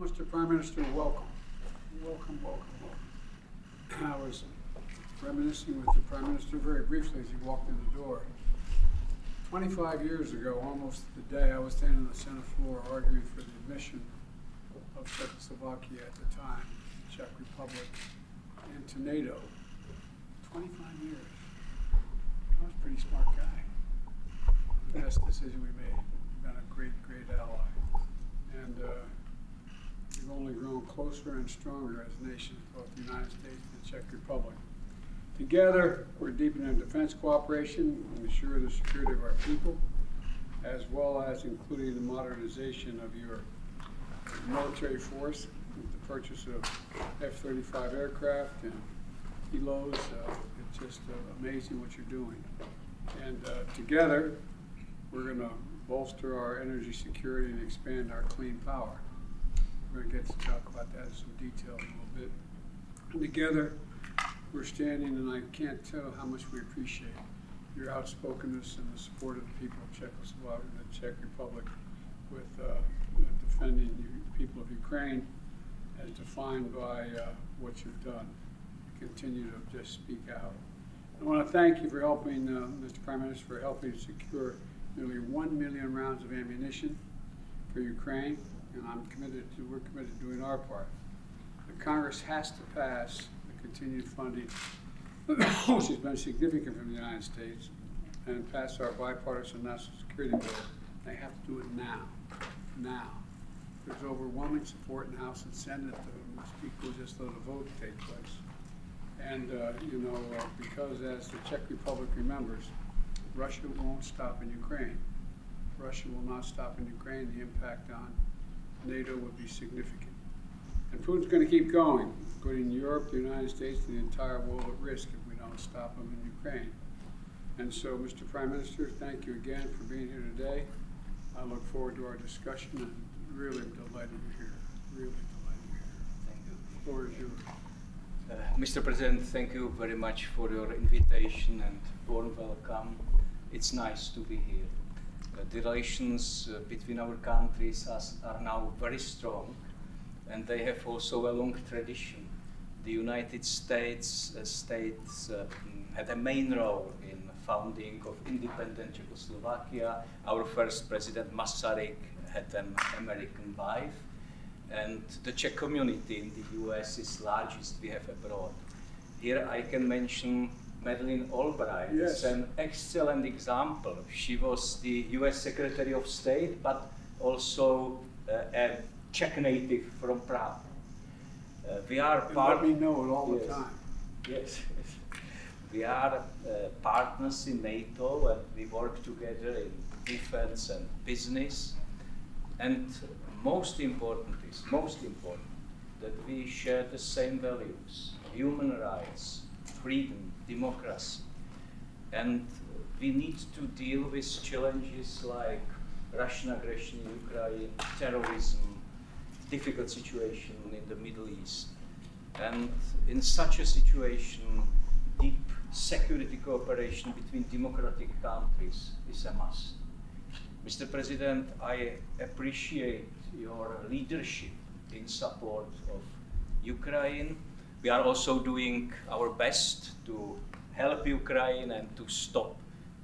Mr. Prime Minister, welcome. Welcome, welcome, welcome. I was reminiscing with the Prime Minister very briefly as he walked in the door. 25 years ago, almost the day, I was standing on the Senate floor arguing for the admission of Czechoslovakia at the time, the Czech Republic, into NATO. 25 years. I was a pretty smart guy. The best decision we made. We've been a great, great ally. And we've only grown closer and stronger as nations, both the United States and the Czech Republic. Together, we're deepening defense cooperation and ensure the security of our people, as well as including the modernization of your military force, with the purchase of F-35 aircraft and kilos. It's just amazing what you're doing. And together, we're going to bolster our energy security and expand our clean power. We're going to get to talk about that in some detail in a little bit. And together, we're standing, and I can't tell how much we appreciate your outspokenness and the support of the people of Czechoslovakia and the Czech Republic with defending the people of Ukraine, as defined by what you've done. Continue to just speak out. I want to thank you for helping, Mr. Prime Minister, for helping secure nearly 1 million rounds of ammunition for Ukraine, and we're committed to doing our part. The Congress has to pass the continued funding, which has been significant from the United States, and pass our bipartisan national security bill. They have to do it now. Now. There's overwhelming support in the House and Senate. The Speaker just let a vote take place. And, because as the Czech Republic remembers, Russia won't stop in Ukraine. Russia will not stop in Ukraine. The impact on NATO would be significant. And Putin's going to keep going, putting Europe, the United States, and the entire world at risk if we don't stop him in Ukraine. And so, Mr. Prime Minister, thank you again for being here today. I look forward to our discussion, and really delighted you're here. Really delighted you're here. Thank you. The floor is yours. Mr. President, thank you very much for your invitation and warm welcome. It's nice to be here. The relations between our countries are now very strong, and they have also a long tradition. The United States had a main role in founding of independent Czechoslovakia. Our first president, Masaryk, had an American wife. And the Czech community in the US is largest we have abroad. Here I can mention Madeleine Albright. Yes. It's an excellent example. She was the US Secretary of State, but also a Czech native from Prague. We are let me know it all the time. Yes. We are partners in NATO, and we work together in defense and business. And most important that we share the same values: human rights, freedom, democracy. And we need to deal with challenges like Russian aggression in Ukraine, terrorism, difficult situation in the Middle East. And in such a situation, deep security cooperation between democratic countries is a must. Mr. President, I appreciate your leadership in support of Ukraine. We are also doing our best to help Ukraine and to stop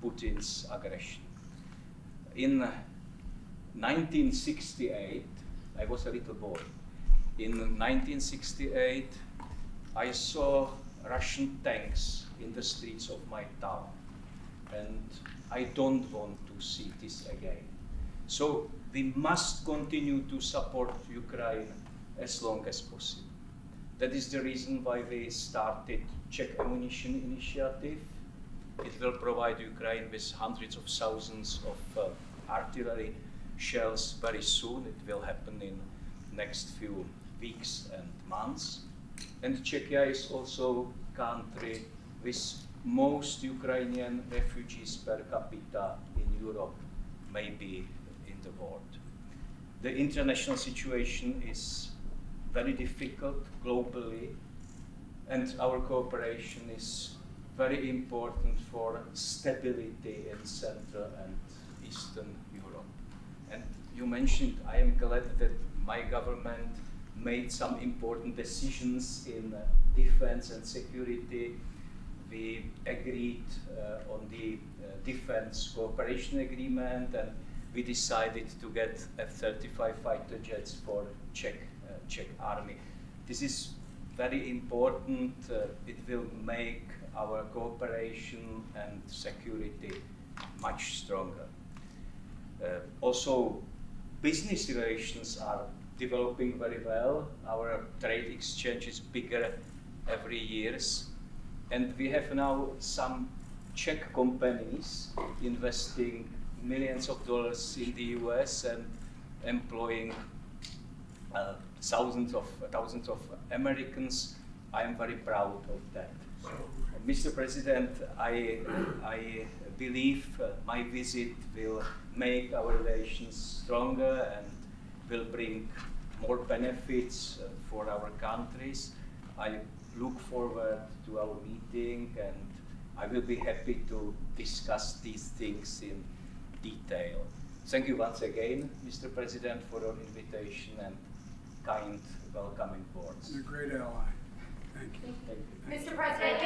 Putin's aggression. In 1968, I was a little boy. In 1968, I saw Russian tanks in the streets of my town. And I don't want to see this again. So we must continue to support Ukraine as long as possible. That is the reason why we started Czech Ammunition Initiative. It will provide Ukraine with hundreds of thousands of artillery shells very soon. It will happen in next few weeks and months. And Czechia is also a country with most Ukrainian refugees per capita in Europe, maybe in the world. The international situation is very difficult globally, and our cooperation is very important for stability in Central and Eastern Europe. And you mentioned, I am glad that my government made some important decisions in defense and security. We agreed on the defense cooperation agreement, and we decided to get F-35 fighter jets for Czech army. This is very important. It will make our cooperation and security much stronger. Also, business relations are developing very well. Our trade exchange is bigger every year. And we have now some Czech companies investing millions of dollars in the US and employing thousands of Americans. I am very proud of that. Mr. President, I believe my visit will make our relations stronger and will bring more benefits for our countries. I look forward to our meeting, and I will be happy to discuss these things in detail. Thank you once again, Mr. President, for your invitation and kind welcoming words. You're a great ally. Thank you. Thank you. Mr. President,